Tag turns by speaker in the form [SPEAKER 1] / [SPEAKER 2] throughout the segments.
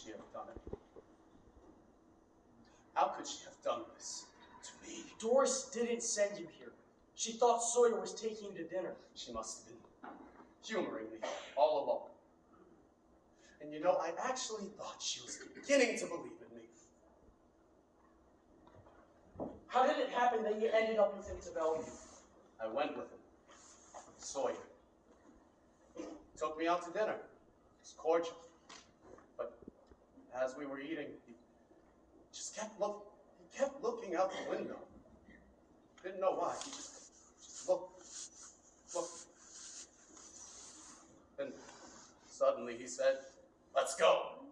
[SPEAKER 1] she have done it? How could she have done this to me?
[SPEAKER 2] Doris didn't send you here. She thought Sawyer was taking you to dinner.
[SPEAKER 1] She must have been humoring me all along. And you know, I actually thought she was beginning to believe in me.
[SPEAKER 2] How did it happen that you ended up with him to Bellevue?
[SPEAKER 1] I went with him. Sawyer. He took me out to dinner. It was cordial. But as we were eating, he just kept looking out the window. Didn't know why. He just looked. Then suddenly he said, "Let's go."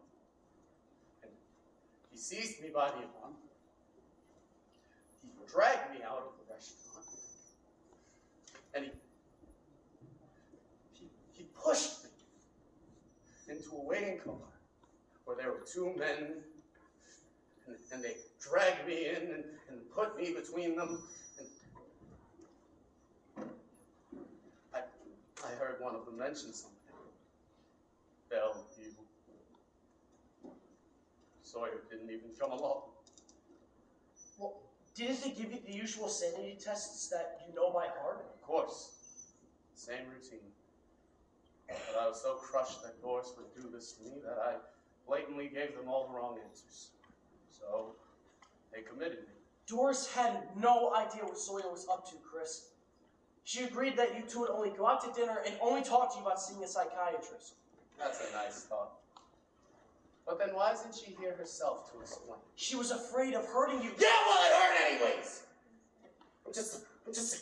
[SPEAKER 1] And he seized me by the arm. He dragged me out of the restaurant. And he pushed me into a waiting car where there were two men. And they dragged me in and put me between them. And I heard one of them mention something. Bellevue. Sawyer didn't even come along.
[SPEAKER 2] Well, didn't they give you the usual sanity tests that you know by heart?
[SPEAKER 1] Of course. Same routine. But I was so crushed that Doris would do this to me that I blatantly gave them all the wrong answers. So, they committed me.
[SPEAKER 2] Doris had no idea what Sawyer was up to, Chris. She agreed that you two would only go out to dinner and only talk to you about seeing a psychiatrist.
[SPEAKER 1] That's a nice thought. But then why isn't she here herself to explain?
[SPEAKER 2] She was afraid of hurting you.
[SPEAKER 1] Yeah, well, it hurt anyways! I'm just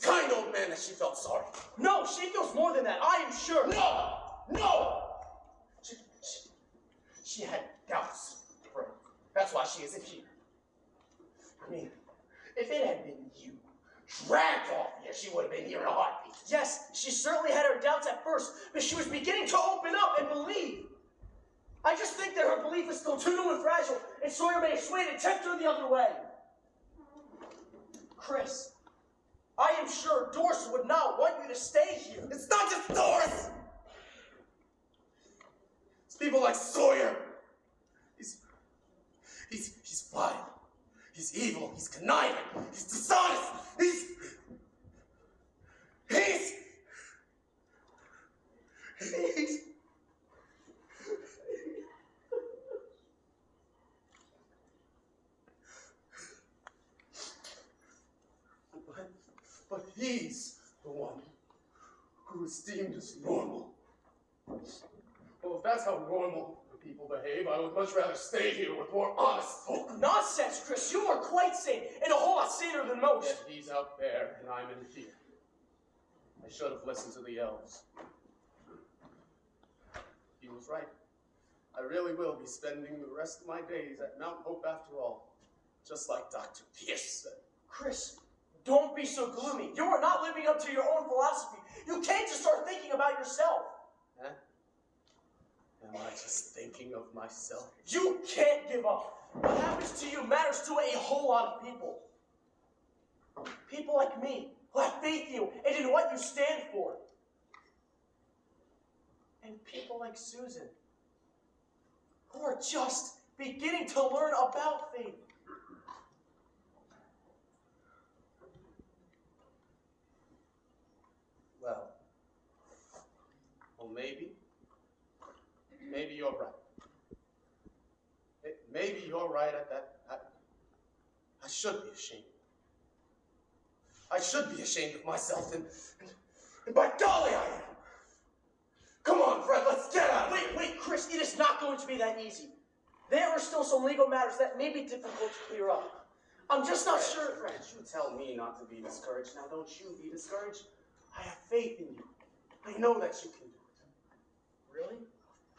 [SPEAKER 1] a kind old man that she felt sorry.
[SPEAKER 2] No, she feels more than that, I am sure.
[SPEAKER 1] No! She had doubts. That's why she isn't here. I mean, if it had been you, dragged off here, she would have been here in a heartbeat.
[SPEAKER 2] Yes, she certainly had her doubts at first, but she was beginning to open up and believe. I just think that her belief is still too new and fragile, and Sawyer may have swayed and tipped her the other way. Chris, I am sure Doris would not want you to stay here.
[SPEAKER 1] It's not just Doris! It's people like Sawyer. He's vile. He's evil. He's conniving. He's dishonest. He's... But he's the one who is deemed as normal. Well, if that's how normal people behave, I would much rather stay here with more honest folk.
[SPEAKER 2] Nonsense, Chris. You are quite sane, and a whole lot saner than most.
[SPEAKER 1] Yet he's out there, and I'm in here. I should have listened to the elves. He was right. I really will be spending the rest of my days at Mount Hope after all, just like Dr. Pierce said.
[SPEAKER 2] Chris, don't be so gloomy. You are not living up to your own philosophy. You can't just start thinking about yourself.
[SPEAKER 1] Huh? Am I just thinking of myself?
[SPEAKER 2] You can't give up. What happens to you matters to a whole lot of people. People like me, who have faith in you and in what you stand for. And people like Susan, who are just beginning to learn about faith.
[SPEAKER 1] Well, maybe you're right. Maybe you're right at that. I should be ashamed. I should be ashamed of myself, and by golly I am. Come on, Fred, let's get out of here.
[SPEAKER 2] Wait, Chris, it is not going to be that easy. There are still some legal matters that may be difficult to clear up. I'm just not sure.
[SPEAKER 1] Fred, you tell me not to be discouraged. Now, don't you be discouraged. I have faith in you. I know that you can do it.
[SPEAKER 2] Really?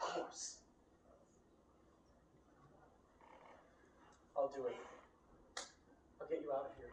[SPEAKER 1] Of course.
[SPEAKER 2] I'll do it. I'll get you out of here.